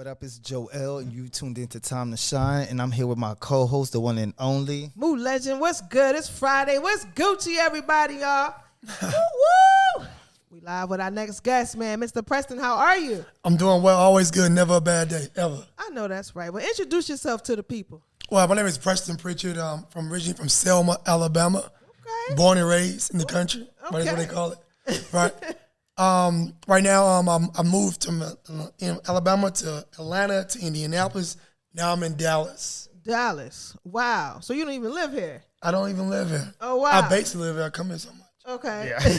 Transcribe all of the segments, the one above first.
What up, it's Joel, and you tuned into Time to Shine, and I'm here with my co-host, the one and only Moo Legend. What's good? It's Friday. What's Gucci, everybody, y'all? Woo! We live with our next guest, man, Mr. Preston'd. How are you? I'm doing well. Always good. Never a bad day, ever. I know that's right. Well, introduce yourself to the people. Well, my name is Preston'd Prichett. Originally from Selma, Alabama. Okay. Born and raised in the country. Okay. Right, that's what they call it. Right. Right now, I moved from Alabama to Atlanta to Indianapolis. Now I'm in Dallas. Dallas. Wow. So you don't even live here? I don't even live here. Oh, wow. I basically live here. I come here so much. Okay. Yeah.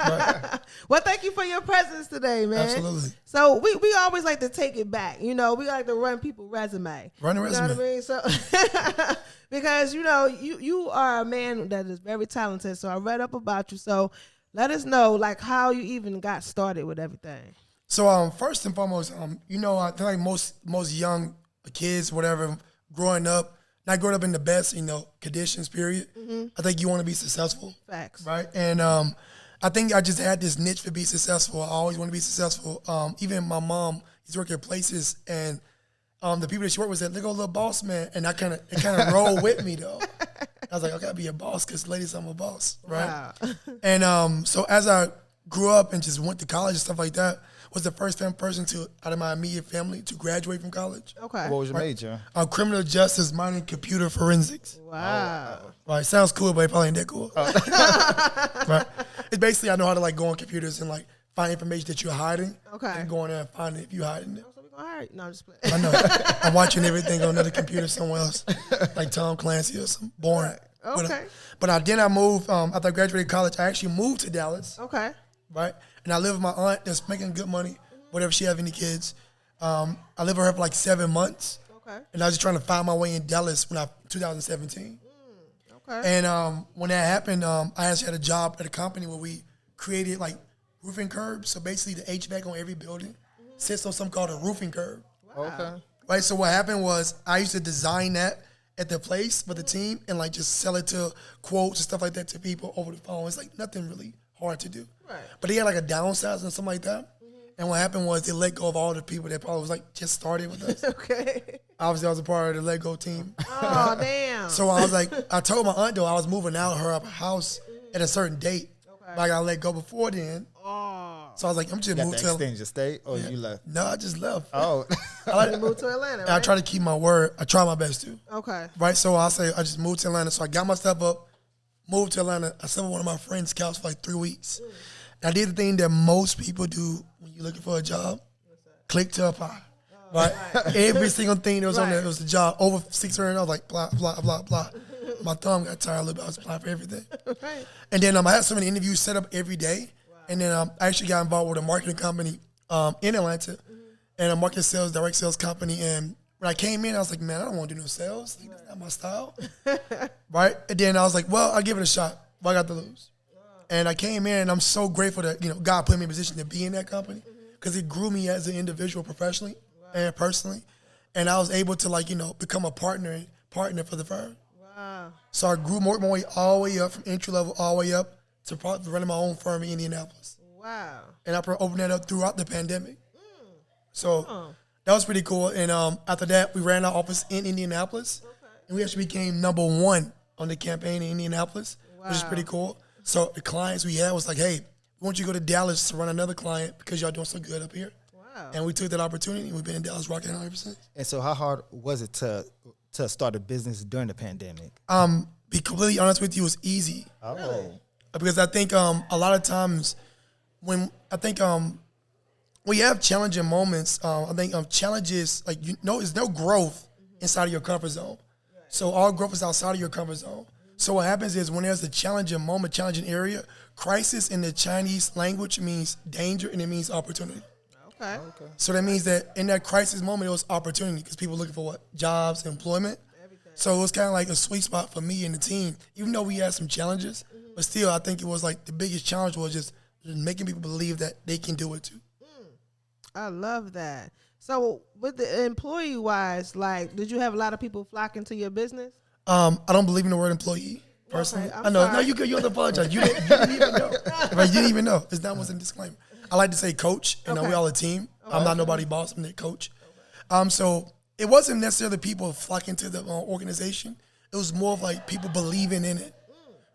Right. Well, thank you for your presence today, man. Absolutely. So we always like to take it back. You know, we like to run people's resume. Run the resume. You know what I mean? So because, you know, you are a man that is very talented. So I read up about you. So let us know, like, how you even got started with everything. So first and foremost, you know, I think like most young kids, whatever, growing up, not growing up in the best, you know, conditions, period. Mm-hmm. I think you want to be successful. Facts. Right? And I think I just had this niche for being successful. I always want to be successful. Even my mom, she's working at places, and the people that she worked with said, "Look, little boss man," and it kind of rolled with me though. I was like, I gotta be a boss because ladies, I'm a boss, right? Wow. And so as I grew up and just went to college and stuff like that, was the first person out of my immediate family to graduate from college. Okay. What was your major? Criminal justice, minor in computer forensics. Wow. Right, sounds cool, but it probably ain't that cool. Right, it's basically I know how to like go on computers and like find information that you're hiding. Okay. And go in there and find it if you're hiding it. So we gonna hire you. No, I'm just playing. I know. I'm watching everything on another computer somewhere else, like Tom Clancy or something. Boring. Okay. But then I moved, after I graduated college, I actually moved to Dallas, Okay. right? And I live with my aunt that's making good money, whatever she have any kids. I lived with her for like 7 months. Okay. And I was just trying to find my way in Dallas 2017. Okay. And when that happened, I actually had a job at a company where we created like roofing curbs. So basically the HVAC on every building sits on something called a roofing curb. Wow. Okay. Right, so what happened was I used to design that at the place for the team and like just sell it to quotes and stuff like that to people over the phone. It's like nothing really hard to do. Right. But they had like a downsize and something like that. And what happened was they let go of all the people that probably was like just started with us. Okay. Obviously, I was a part of the Let Go team. Oh, damn. So I was like, I told my aunt though I was moving out of her house at a certain date. Okay. But I got let go before then. Oh. So I was like, I'm just Got moving to to extend your state, or you left? No, I just left. Oh. I, You moved to Atlanta, right? I try to keep my word. I try my best to. Okay. Right, so I say I just moved to Atlanta. So I got my stuff up, moved to Atlanta. I slept with one of my friends' couch for like 3 weeks. And I did the thing that most people do when you're looking for a job. Click to apply. Right? Every single thing that was on there, it was the job. Over 600, I was like, blah, blah, blah, blah. My thumb got tired a little bit. I was applying for everything. Right. And then I had so many interviews set up every day. And then I actually got involved with a marketing company in Atlanta and a market sales, direct sales company. And when I came in, I was like, man, I don't want to do no sales. Like, that's not my style. Right? And then I was like, well, I'll give it a shot. What I got to lose? And I came in, and I'm so grateful that, you know, God put me in a position to be in that company because it grew me as an individual professionally and personally. And I was able to, like, you know, become a partner for the firm. Wow. So I grew my way all the way up from entry level all the way up to running my own firm in Indianapolis. Wow. And I opened that up throughout the pandemic. So that was pretty cool. And after that, we ran our office in Indianapolis. And we actually became #1 on the campaign in Indianapolis, which is pretty cool. So the clients we had was like, hey, we want you to go to Dallas to run another client because y'all doing so good up here. Wow. And we took that opportunity, and we've been in Dallas rocking out ever since. And so how hard was it to start a business during the pandemic? Be completely honest with you, it was easy. Oh. Really? Because I think a lot of times when you have challenging moments, I think challenges, like, you know, there's no growth inside of your comfort zone. So all growth is outside of your comfort zone. So what happens is when there's a challenging moment, challenging area, crisis in the Chinese language means danger and it means opportunity. Okay. So that means that in that crisis moment, it was opportunity because people were looking for what? Jobs, employment. So it was kind of like a sweet spot for me and the team. Even though we had some challenges, but still I think it was like the biggest challenge was just making people believe that they can do it too. I love that. So with the employee-wise, like, did you have a lot of people flocking to your business? I don't believe in the word employee, personally. Okay, I'm I know. sorry. No, you could. You have to apologize. You didn't even know. Right, you didn't even know. It's not what's in the disclaimer. I like to say coach, and we all a team. I'm not nobody boss. I'm their coach. So it wasn't necessarily people flocking to the organization. It was more of like people believing in it,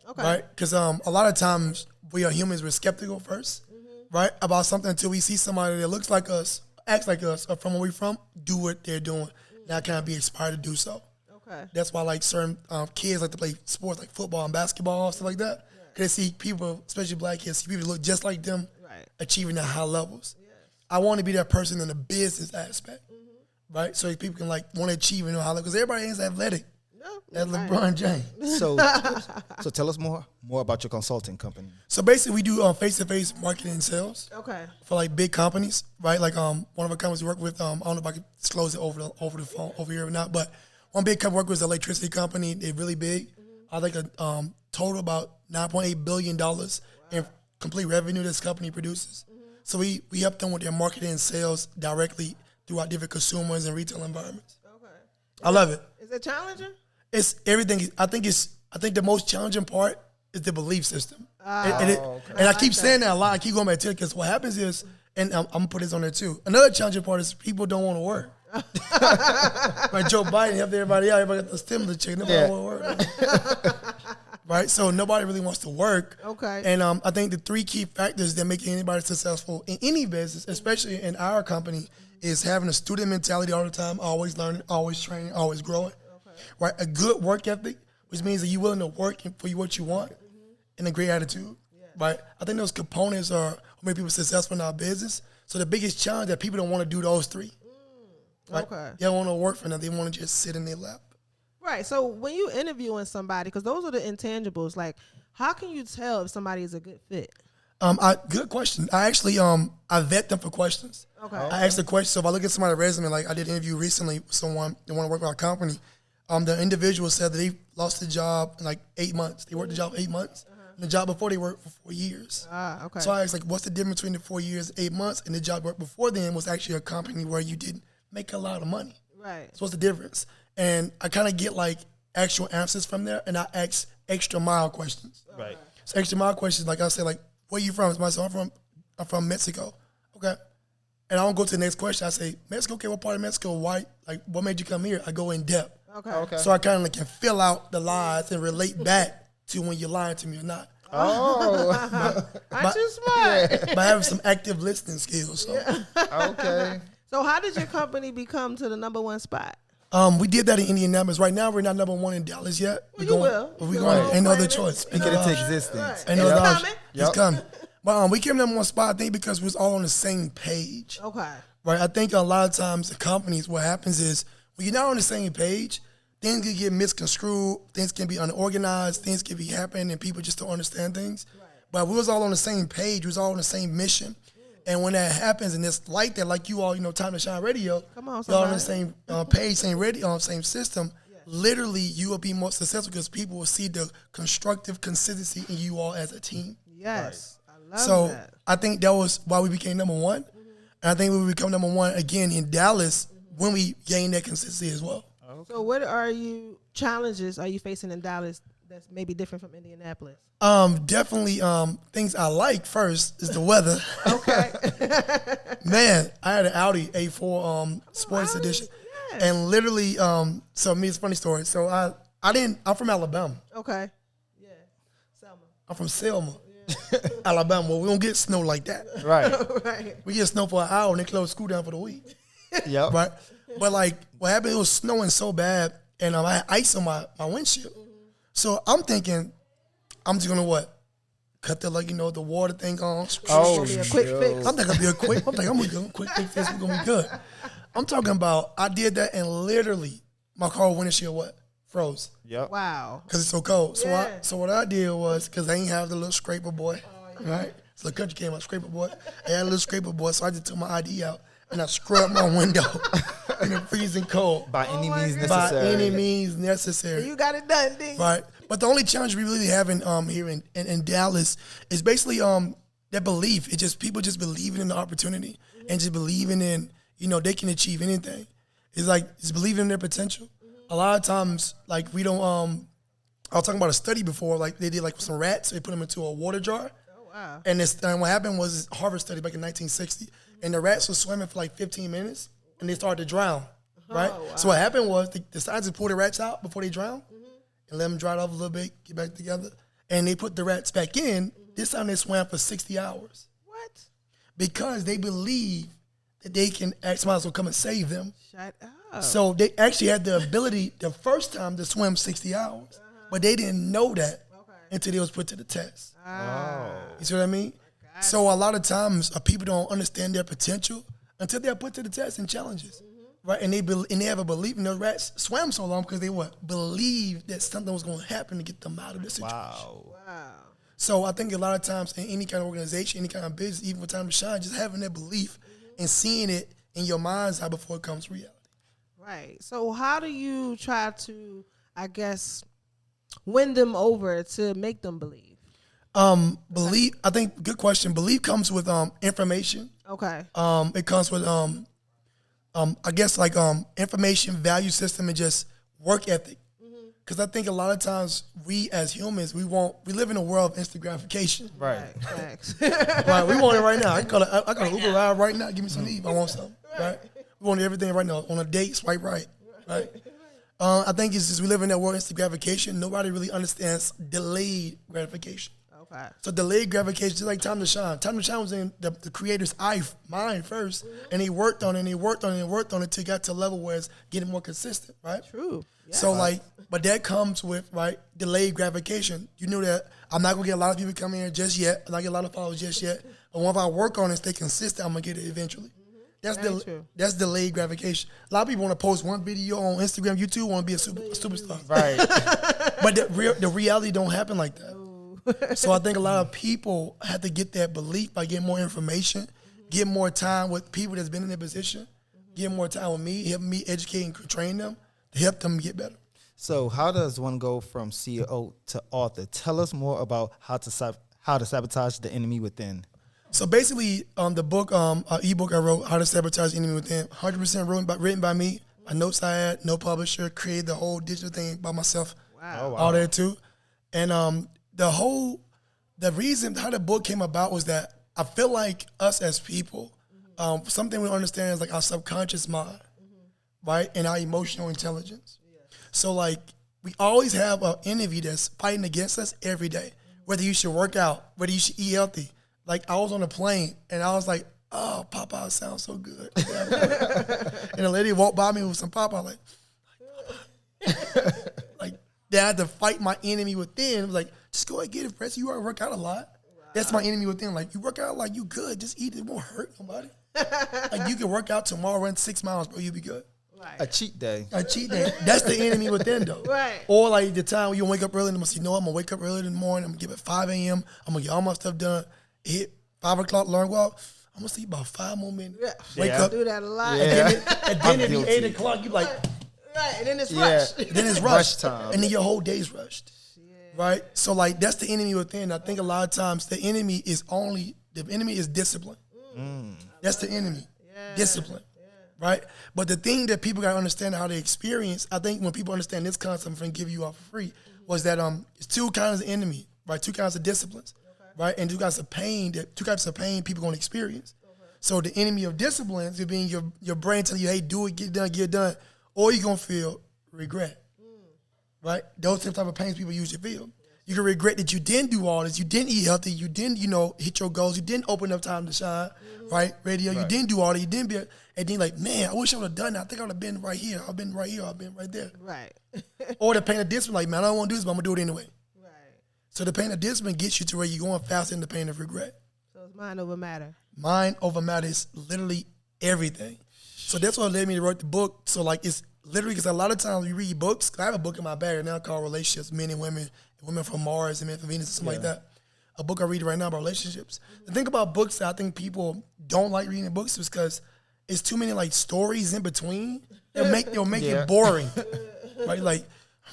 Okay. right? Because a lot of times we are humans, we're skeptical first, right, about something until we see somebody that looks like us, acts like us, or from where we're from, do what they're doing. Now kind of be inspired to do so. Okay. That's why like certain kids like to play sports like football and basketball, stuff like that. Because they see people, especially black kids, see people look just like them, Right. achieving at high levels. I want to be that person in the business aspect, right? So people can like want to achieve and know how, because everybody ain't athletic. No, That's right. LeBron James. So tell us more about your consulting company. So basically, we do face-to-face marketing and sales Okay. for like big companies, right? Like one of our companies we work with. I don't know if I can disclose it over the phone over here or not, but one big company we work with is an electricity company. They're really big. I think a total about $9.8 billion in complete revenue this company produces. So we help them with their marketing and sales directly throughout different consumers and retail environments. Okay. I love it. Is it challenging? It's everything. I think the most challenging part is the belief system. And I keep saying that a lot. I keep going back to it because what happens is, and I'm gonna put this on there too. Another challenging part is people don't want to work. Like Joe Biden helped everybody out. Everybody got the stimulus check. Nobody want to work. Right? So nobody really wants to work. Okay. And I think the three key factors that make anybody successful in any business, especially in our company, is having a student mentality all the time, always learning, always training, always growing. Right, a good work ethic, which means that you're willing to work for what you want, and a great attitude. Right, I think those components are what make people successful in our business. So the biggest challenge that people don't want to do those three. Right? Okay. They don't want to work for them. They want to just sit in their lap. Right. So when you interviewing somebody, because those are the intangibles, like how can you tell if somebody is a good fit? Good question. I actually I vet them for questions. Okay. I ask the question. So if I look at somebody's resume, like I did an interview recently with someone that want to work with our company. The individual said that they lost the job in like 8 months. They worked the job 8 months. And the job before they worked for 4 years. Okay. So I asked, like, what's the difference between the 4 years, 8 months, and the job work before then was actually a company where you didn't make a lot of money. Right. So what's the difference? And I kind of get like actual answers from there, and I ask extra mile questions. Right. So extra mile questions, like I say, like, where you from? I'm from Mexico. Okay. And I don't go to the next question. I say, Mexico, okay, what part of Mexico? Why? Like, what made you come here? I go in depth. Okay. So I kind of like can fill out the lies and relate back to when you're lying to me or not. Oh, Aren't you smart? By having some active listening skills. So. okay. So how did your company become to the #1 spot? We did that in Indianapolis. Right now, we're not '1 in Dallas yet. Well, you will. We're You going. will. Ain't no other Right. choice. Speak it into existence. Ain't no It's other option. coming. It's coming. But we came #1 spot, I think, because we was all on the same page. Okay. Right. I think a lot of times the companies, what happens is when you're not on the same page, things can get misconstrued, things can be unorganized, things can be happening, and people just don't understand things. Right. But we was all on the same page. We was all on the same mission. And when that happens, and it's like that, like you all, Time to Shine Radio, Come on, y'all on the somebody. same page, same radio, same system. Literally, you will be more successful because people will see the constructive consistency in you all as a team. Yes. I love So that. I think that was why we became #1. And I think we will become #1 again in Dallas when we gain that consistency as well. So what challenges are you facing in Dallas that's maybe different from Indianapolis? Definitely things I like first is the weather. Okay. Man, I had an Audi A4 Sports Audi, Edition. yes. And literally, so me, it's a funny story. So I'm from Alabama. Okay. Yeah. Selma. I'm from Selma, Alabama. Well, we don't get snow like that. Right. Right. We get snow for an hour and they close school down for the week. Yep. Right? But like what happened, it was snowing so bad and I had ice on my windshield. So I'm thinking, I'm just gonna cut the the water thing on. Oh, It's gonna be a quick fix. I'm thinking I'm gonna do a quick fix this, we're gonna be good. I'm talking about I did that and literally my car windshield froze. Yep. Wow. Because it's so cold. Yeah. So what I did was, because I ain't have the little scraper boy, right? So the country came out, scraper boy. I had a little scraper boy, so I just took my ID out and I scrubbed my window in the freezing cold. By any my means God. By necessary. any means necessary. You got it done, ding. Right. But the only challenge we really having here in Dallas is basically that belief. It's just people just believing in the opportunity and just believing in, they can achieve anything. It's like just believing in their potential. A lot of times, like we don't I was talking about a study before, like they did like some rats, they put them into a water jar. Oh, wow. And what happened was this Harvard study back in 1960, and the rats were swimming for like 15 minutes, and they started to drown, right? Oh, wow. So what happened was they decided to pull the rats out before they drown and let them dry off a little bit, get back together. And they put the rats back in. This time they swam for 60 hours. What? Because they believe that they can, somebody will come and save them. Shut up. So they actually had the ability the first time to swim 60 hours. But they didn't know that until they was put to the test. You see what I mean? So a lot of times people don't understand their potential until they're put to the test and challenges. Right? And they have a belief, and the rats swam so long because they believed that something was going to happen to get them out of the situation. Wow. So I think a lot of times in any kind of organization, any kind of business, even with Time to Shine, just having that belief and seeing it in your mind's eye before it comes to reality. Right. So how do you try to, I guess, win them over to make them believe? Belief, I think, good question. Belief comes with information. Okay. It comes with I guess like information, value system, and just work ethic. Because I think a lot of times we as humans, we live in a world of instant gratification. Right. Facts. Right, we want it right now. I got an Uber ride right now. Give me some Eve. I want something. Right. We want everything right now. On a date, swipe right. Right. I think it's just we live in that world of instant gratification. Nobody really understands delayed gratification. Okay. So delayed gratification, just like Time to Shine. Time to Shine was in the creator's mind first, and he worked on it, and he worked on it, and worked on it till he got to a level where it's getting more consistent, right? True. Yeah. So but that comes with, right, delayed gratification. You knew that I'm not gonna get a lot of people coming here just yet. I'm not gonna get a lot of followers just yet. But once I work on it and stay consistent, I'm gonna get it eventually. That's delayed gratification. A lot of people want to post one video on Instagram, YouTube, want to be a superstar. Right. But the reality don't happen like that. So I think a lot of people have to get that belief by getting more information, get more time with people that's been in their position, get more time with me, help me educate and train them to help them get better. So how does one go from CEO to author? Tell us more about how to sabotage the enemy within. So basically, the book, ebook I wrote, How to Sabotage the Enemy Within, 100% written by me. My notes I had, no publisher, created the whole digital thing by myself. Wow. Oh, wow. All that too. And the reason how the book came about was that I feel like us as people, something we understand is like our subconscious mind, right? And our emotional intelligence. So like we always have an enemy that's fighting against us every day, whether you should work out, whether you should eat healthy. Like I was on a plane and I was like, oh, Popeye sounds so good. And a lady walked by me with some Popeye, like they had to fight my enemy within. It was like, just go ahead and get it, Preston. You already work out a lot. Wow. That's my enemy within. Like you work out like you good. Just eat it. It won't hurt nobody. Like you can work out tomorrow, run 6 miles, bro. You'll be good. Right. A cheat day. A cheat day. That's the enemy within, though. Right. Or like the time when you wake up early and I'm gonna wake up early in the morning. I'm gonna get up at 5 a.m. I'm gonna get all my stuff done. Hit 5 o'clock, learn go out. I'm gonna sleep about 5 more minutes. Yeah. Wake I up. do that a lot. Yeah. And then it be 8 o'clock. You like, Right. And then it's Yeah. rushed. then it's Rush rushed. time. And then your whole day's rushed. Right? So like that's the enemy within. I think a lot of times the enemy is discipline. That's the enemy. Yeah. Discipline. Right? But the thing that people gotta understand how they experience, I think when people understand this concept, I'm gonna give you all for free, was that it's two kinds of enemy, right? Two kinds of disciplines. Right? And two kinds of pain people gonna experience. So the enemy of disciplines is being your brain telling you, hey, do it, get it done, or you're gonna feel regret. Right? Those type of pains people usually feel. You can regret that you didn't do all this, you didn't eat healthy, you didn't, hit your goals, you didn't open up Time to Shine, right? Radio, you didn't do all that, you didn't be, and then like, man, I wish I would have done that. I think I would have been right here, I've been right here, I've been right there. Right. Or the pain of discipline, like, man, I don't want to do this, but I'm going to do it anyway. Right. So the pain of discipline gets you to where you're going faster than the pain of regret. So it's mind over matter. Mind over matter is literally everything. So that's what led me to write the book. So like it's literally because a lot of times you read books. I have a book in my bag right now called Relationships, Men and Women from Mars and Men from Venus and something like that. A book I read right now about relationships. The thing about books that I think people don't like reading books is because it's too many like stories in between. They'll make it boring. Right? Like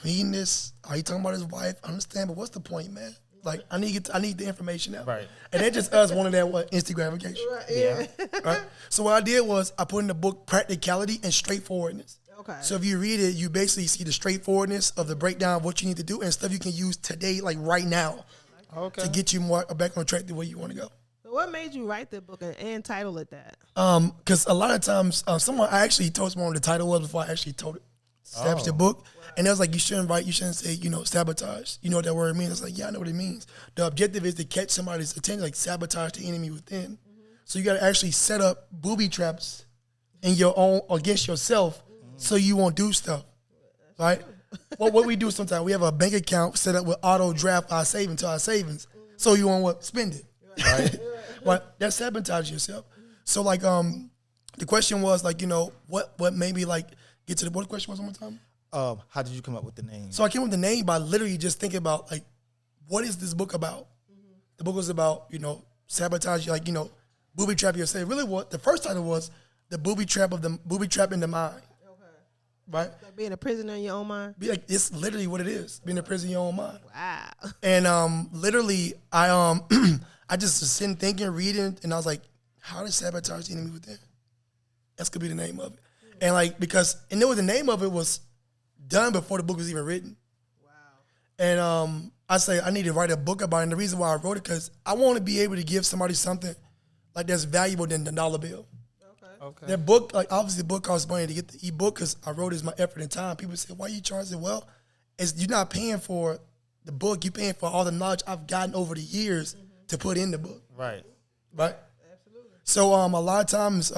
reading this, are you talking about his wife? I understand, but what's the point, man? Like I need the information out. Right. And that's just us wanting that instant gratification. Right. Yeah. Right? So what I did was I put in the book practicality and straightforwardness. Okay. So if you read it, you basically see the straightforwardness of the breakdown of what you need to do and stuff you can use today, like right now, to get you more back on track the way you want to go. So So what made you write the book and title it that? Because a lot of times, I actually told someone what the title was before I actually told it. Established the book. Wow. And it was like, you shouldn't say, sabotage. You know what that word means? It's like, yeah, I know what it means. The objective is to catch somebody's attention, like sabotage the enemy within. So you got to actually set up booby traps in your own, against yourself, so you won't do stuff, right? Well, what we do sometimes, we have a bank account set up with auto draft our savings to our savings, so you won't spend it, right? But that's sabotage yourself. So like, the question was like, what made me like get to what question was one more time? How did you come up with the name? So I came up with the name by literally just thinking about like, what is this book about? The book was about, sabotage, like, booby trap yourself. Really, what the first title was, the booby trap in the mind. Okay. Right? Like being a prisoner in your own mind? It's literally what it is, being a prisoner in your own mind. Wow. And literally, I I just was sitting thinking, reading, and I was like, how to sabotage the enemy within? That's could be the name of it. And like, and the name of it was done before the book was even written. Wow. And I say I need to write a book about it. And the reason why I wrote it, because I want to be able to give somebody something like that's valuable than the dollar bill. Okay. That book, like obviously the book costs money to get the ebook because I wrote it as my effort and time. People say, why you charge it? Well, you're not paying for the book, you're paying for all the knowledge I've gotten over the years to put in the book. Right. Right? Absolutely. So a lot of times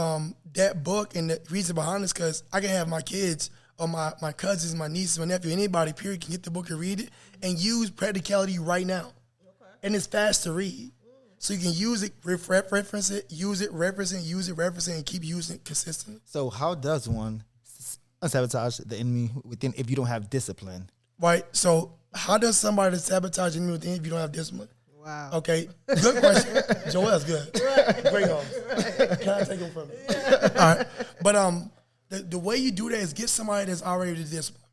that book, and the reason behind it is because I can have my kids or my cousins, my nieces, my nephew, anybody period can get the book and read it and use practicality right now. Okay. And it's fast to read. So you can use it, reference it, use it, reference it, and keep using it consistently. So how does one sabotage the enemy within if you don't have discipline? Right. So how does somebody sabotage the enemy within if you don't have discipline? Wow. Okay. Good question. Joel's good. Great host. Can I take him from me? All right. But the way you do that is get somebody that's already disciplined.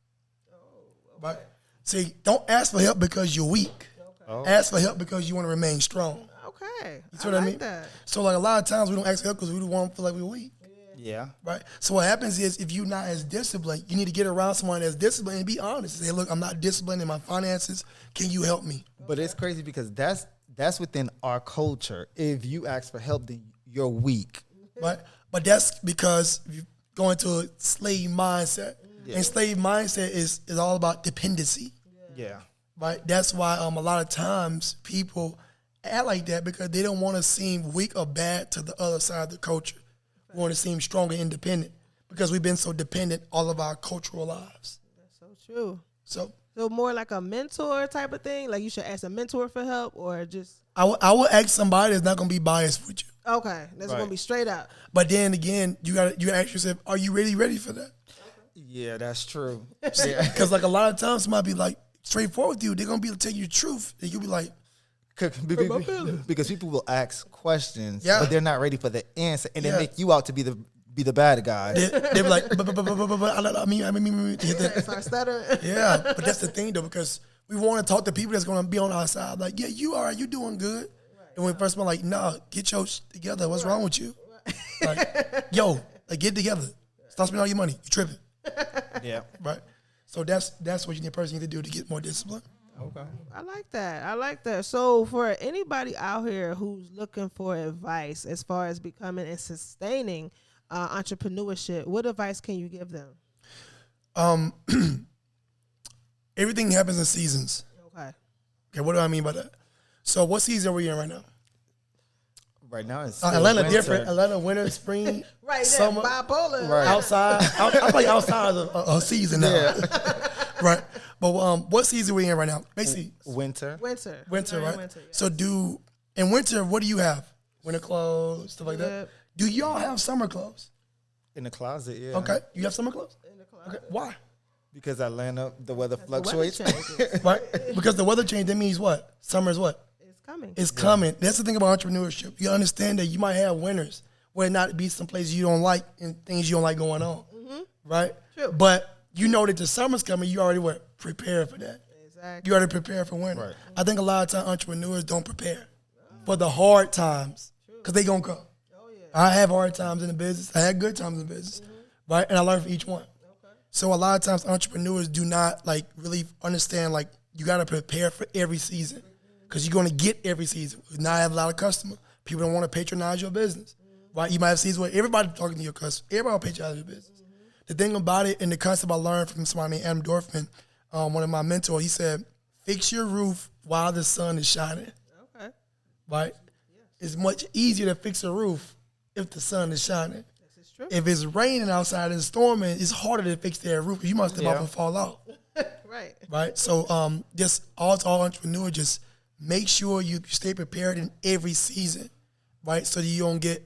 Right. See, don't ask for help because you're weak. Okay. Ask for help because you want to remain strong. Okay. You see what I mean? That. So like a lot of times we don't ask for help because we don't want to feel like we're weak. Yeah. Right? So what happens is if you're not as disciplined, you need to get around someone that's disciplined and be honest. And say, look, I'm not disciplined in my finances. Can you help me? But it's crazy because that's within our culture. If you ask for help, then you're weak. Right? But that's because you go into a slave mindset. Yeah. And slave mindset is all about dependency. Yeah. Right? That's why a lot of times people act like that because they don't want to seem weak or bad to the other side of the culture. We want to seem strong and independent because we've been so dependent all of our cultural lives. That's so true. So more like a mentor type of thing? Like you should ask a mentor for help or just... I will ask somebody that's not going to be biased with you. Okay. That's going to be straight up. But then again, you gotta ask yourself, are you really ready for that? Yeah, that's true. Because like a lot of times somebody be like straightforward with you. They're going to be able to tell you the truth. And you'll be like... Because people will ask questions, but they're not ready for the answer, and they make you out to be the bad guy. They're like, I mean, start stuttering. Yeah, but that's the thing though, because we want to talk to people that's going to be on our side. Like, yeah, you all right, you doing good. Right. And when first one like, nah, get your shit together. What's wrong with you? Right. Like, yo, like get together. Stop spending all your money. You tripping. Yeah. Right. So that's what you need a person to do to get more discipline. Okay. I like that. So for anybody out here who's looking for advice as far as becoming and sustaining entrepreneurship, what advice can you give them? Everything happens in seasons. Okay. What do I mean by that? So what season are we in right now? Right now it's Atlanta winter. Different. Atlanta winter, spring, right, summer, bipolar. Right. Outside. I'm like outside of a season now. Yeah. Right. But what season are we in right now? Basically winter, right? Winter, yes. So in winter, what do you have? Winter clothes, stuff like that. Do y'all have summer clothes? In the closet, yeah. Okay. You have summer clothes? In the closet. Okay. Why? Because Atlanta, the weather fluctuates. The weather right? Because the weather change, that means what? Summer is what? It's coming. It's coming. That's the thing about entrepreneurship. You understand that you might have winters where it not be some places you don't like and things you don't like going on. Mm-hmm. Right? True. But you know that the summer's coming, you already prepare for that. Exactly. You already prepare for winter. Right. I think a lot of times entrepreneurs don't prepare for the hard times because they gonna come. Oh, yeah. I have hard times in the business. I had good times in the business, right? And I learn from each one. Okay. So a lot of times entrepreneurs do not like really understand like you got to prepare for every season because you're gonna get every season. Now I have a lot of customers. People don't want to patronize your business. Right? You might have seen where everybody talking to your customer. Everybody will patronize your business. The thing about it, and the concept I learned from somebody named Adam Dorfman, one of my mentors, he said, fix your roof while the sun is shining. Okay. Right? It's much easier to fix a roof if the sun is shining. This is true. If it's raining outside and storming, it's harder to fix that roof. You must step off and fall out. Right. Right? So just all entrepreneurs, just make sure you stay prepared in every season. Right? So that you don't get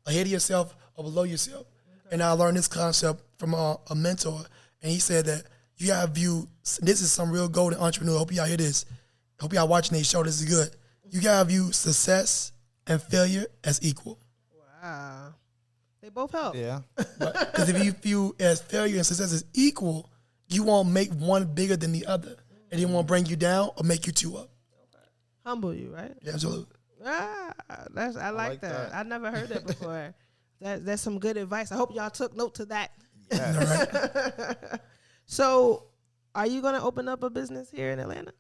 ahead of yourself or below yourself. Okay. And I learned this concept from a mentor, and he said that you gotta view, this is some real golden entrepreneur. Hope y'all hear this. Hope y'all watching this show. This is good. You gotta view success and failure as equal. Wow. They both help. Yeah. Because if you view as failure and success as equal, you won't make one bigger than the other. And it won't bring you down or make you two up. Okay. Humble you, right? Yeah, absolutely. I like that. I never heard that before. That's some good advice. I hope y'all took note to that. Yeah. So, are you going to open up a business here in Atlanta?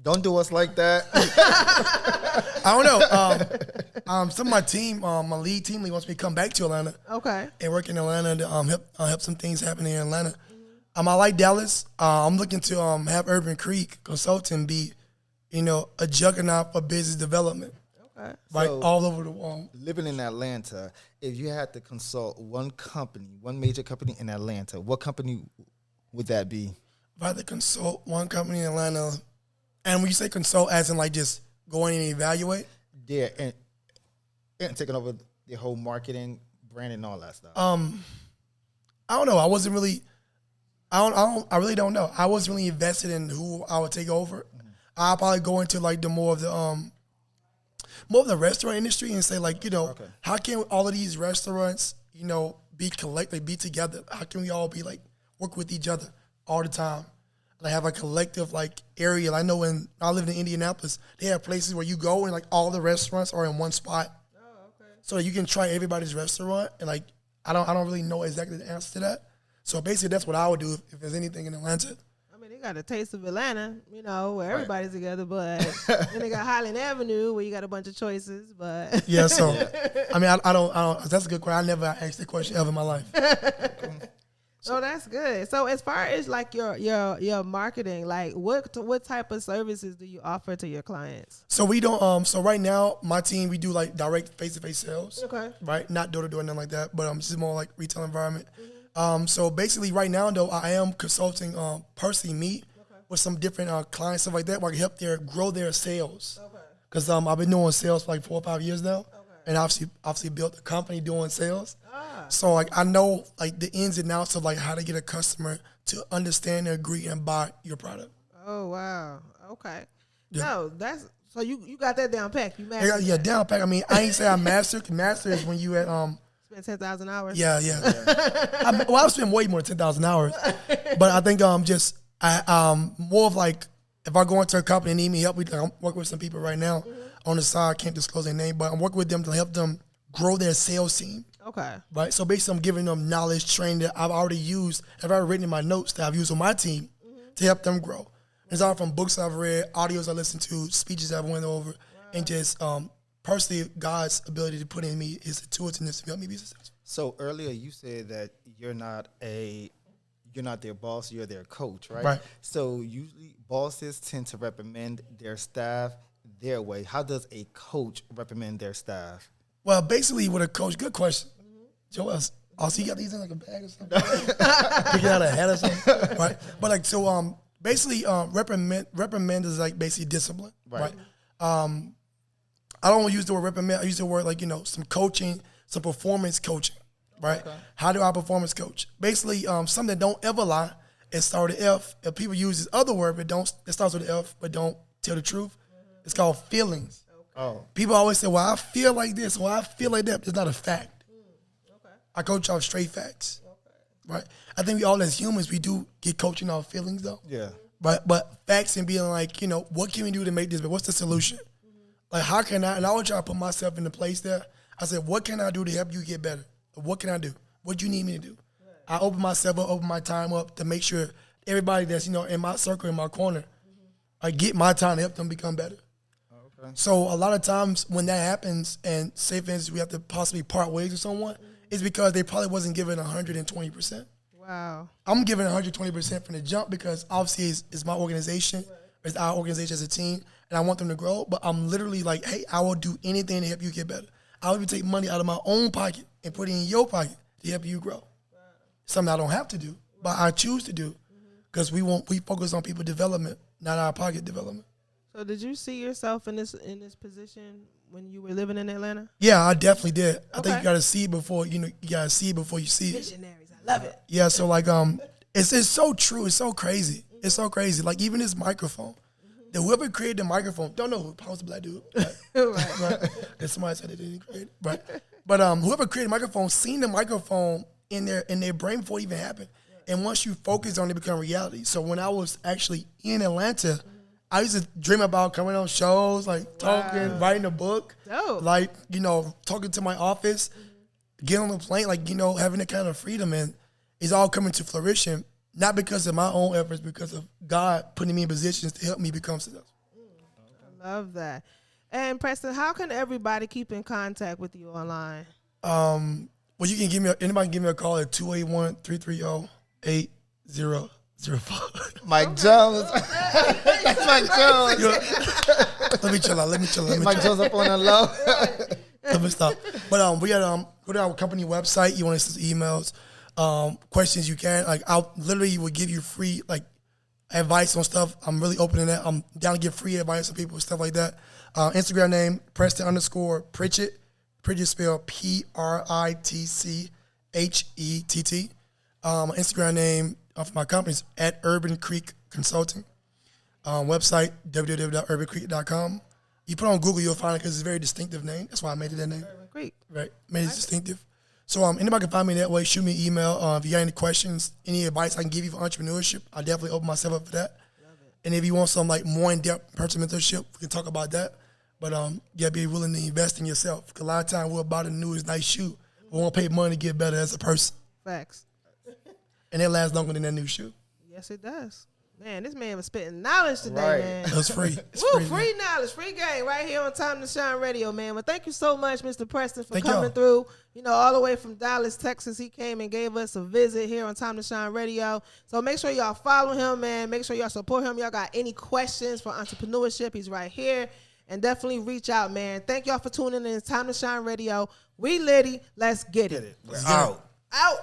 Don't do us like that. I don't know. Some of my team, my lead team lead wants me to come back to Atlanta. Okay. And work in Atlanta to help some things happen here in Atlanta. I like Dallas. I'm looking to have Urban Creek Consulting be, a juggernaut for business development. Okay. Right, So, all over the world. living in Atlanta, if you had to consult one major company in Atlanta, what company would that be? If I had to consult one company in Atlanta, and when you say consult, as in like just going and evaluate? Yeah, and taking over the whole marketing, branding, and all that stuff. I don't know. I wasn't really. I really don't know. I wasn't really invested in who I would take over. I'll probably go into like the more of the restaurant industry and say like, how can all of these restaurants, be collective, be together? How can we all be like work with each other all the time? Like have a collective like area. I know when I lived in Indianapolis, they have places where you go and like all the restaurants are in one spot. Oh, okay. So that you can try everybody's restaurant, and like I don't really know exactly the answer to that. So basically that's what I would do if there's anything in Atlanta. I mean, they got a taste of Atlanta, where everybody's together, but then they got Highland Avenue where you got a bunch of choices, but Yeah, so I mean I don't that's a good question. I never asked that question ever in my life. So that's good. So as far as like your marketing, like what type of services do you offer to your clients? So we don't so right now my team, we do like direct face-to-face sales. Okay. Right? Not door-to-door, nothing like that, but this is more like retail environment. So basically right now though, I am consulting personally me with some different clients, stuff like that, where I can help grow their sales. Okay. Because I've been doing sales for like 4 or 5 years now. Okay. And obviously built a company doing sales. So like I know like the ins and outs of like how to get a customer to understand and agree and buy your product. Oh wow. Okay. Yeah. No, that's so you got that down pack. You mastered Yeah, that. down pack. I mean, I ain't say I mastered. Master is when you at Spent 10,000 hours. Yeah. I've spent way more than 10,000 hours, but I think more of like if I go into a company and need me help, I'm working with some people right now on the side. I can't disclose their name, but I'm working with them to help them grow their sales team. Okay. Right. So basically, I'm giving them knowledge, training that I've already written in my notes that I've used on my team to help them grow. It's all from books I've read, audios I listened to, speeches I've went over, and just personally God's ability to put in me his tools in this to help me be successful. So earlier you said that you're not their boss, you're their coach, right? Right. So usually bosses tend to recommend their staff their way. How does a coach recommend their staff? Well, basically with a coach, good question. Joe, also you got these in like a bag or something? Pick it out of a hat or something, right? But like so, basically, reprimand is like basically discipline, right? I don't use the word reprimand. I use the word like some coaching, some performance coaching, right? Okay. How do I performance coach? Basically, something that don't ever lie. It starts with F. If people use this other word, but it starts with F, but don't tell the truth. It's called feelings. Oh. People always say, well, I feel like this, well, I feel like that. It's not a fact. Okay. I coach off straight facts. Okay. Right? I think we all as humans, we do get coaching off feelings though. Yeah. But facts and being like, what can we do to make this, but what's the solution? Like how can I, and I always try to put myself in the place there. I said, what can I do to help you get better? What can I do? What do you need me to do? Right. I open myself up, open my time up to make sure everybody that's, in my circle, in my corner, I get my time to help them become better. Okay. So a lot of times when that happens, and say for instance we have to possibly part ways with someone, it's because they probably wasn't given 120%. Wow. I'm giving 120% from the jump because obviously it's my organization, it's our organization as a team, and I want them to grow. But I'm literally like, hey, I will do anything to help you get better. I will even take money out of my own pocket and put it in your pocket to help you grow. Something I don't have to do, but I choose to do because we focus on people development, not our pocket development. So did you see yourself in this position when you were living in Atlanta? Yeah, I definitely did. I think Okay. you gotta see before you gotta see before you see it. Visionaries, I love it. Yeah, so like it's so true. It's so crazy. It's so crazy. Like even this microphone, that whoever created the microphone, don't know who, probably was a black dude. Right. Because somebody said they didn't create it. But whoever created the microphone, seen the microphone in their brain before it even happened. And once you focus on it, become reality. So when I was actually in Atlanta, I used to dream about coming on shows, like talking, writing a book, Dope. like, talking to my office, getting on the plane, like, having that kind of freedom. And it's all coming to fruition, not because of my own efforts, because of God putting me in positions to help me become successful. I love that. And Preston, how can everybody keep in contact with you online? Well, you can anybody can give me a call at 281-330-8005. Mike Jones. That's Mike Jones. Let me chill out. Mike Jones up on the low. Let me stop. But we got go to our company website. You want to send emails, questions you can. Like I literally will give you free advice on stuff. I'm really open to that. I'm down to give free advice to people and stuff like that. Instagram name Preston_Prichett. Prichett spelled Prittchet. Instagram name of my company is at Urban Creek Consulting. Website www.urbancreek.com. You put on Google, you'll find it because it's a very distinctive name. That's why I made it that name. Urban Creek. Right, made it distinctive. So anybody can find me that way. Shoot me an email. If you got any questions, any advice I can give you for entrepreneurship, I definitely open myself up for that. And if you want some more in-depth personal mentorship, we can talk about that. But you gotta be willing to invest in yourself. Because a lot of times we're about a newest nice shoe. We won't pay money to get better as a person. Facts. And it lasts longer than that new shoe. Yes, it does. Man, this man was spitting knowledge today, Right. man. That's free. It's Woo, free. free knowledge, free game right here on Time to Shine Radio, man. Well, thank you so much, Mr. Preston, for Thank coming y'all. through. All the way from Dallas, Texas. He came and gave us a visit here on Time to Shine Radio. So make sure y'all follow him, man. Make sure y'all support him. Y'all got any questions for entrepreneurship, he's right here. And definitely reach out, man. Thank y'all for tuning in. It's Time to Shine Radio. We litty. Let's get it. We're out. Out.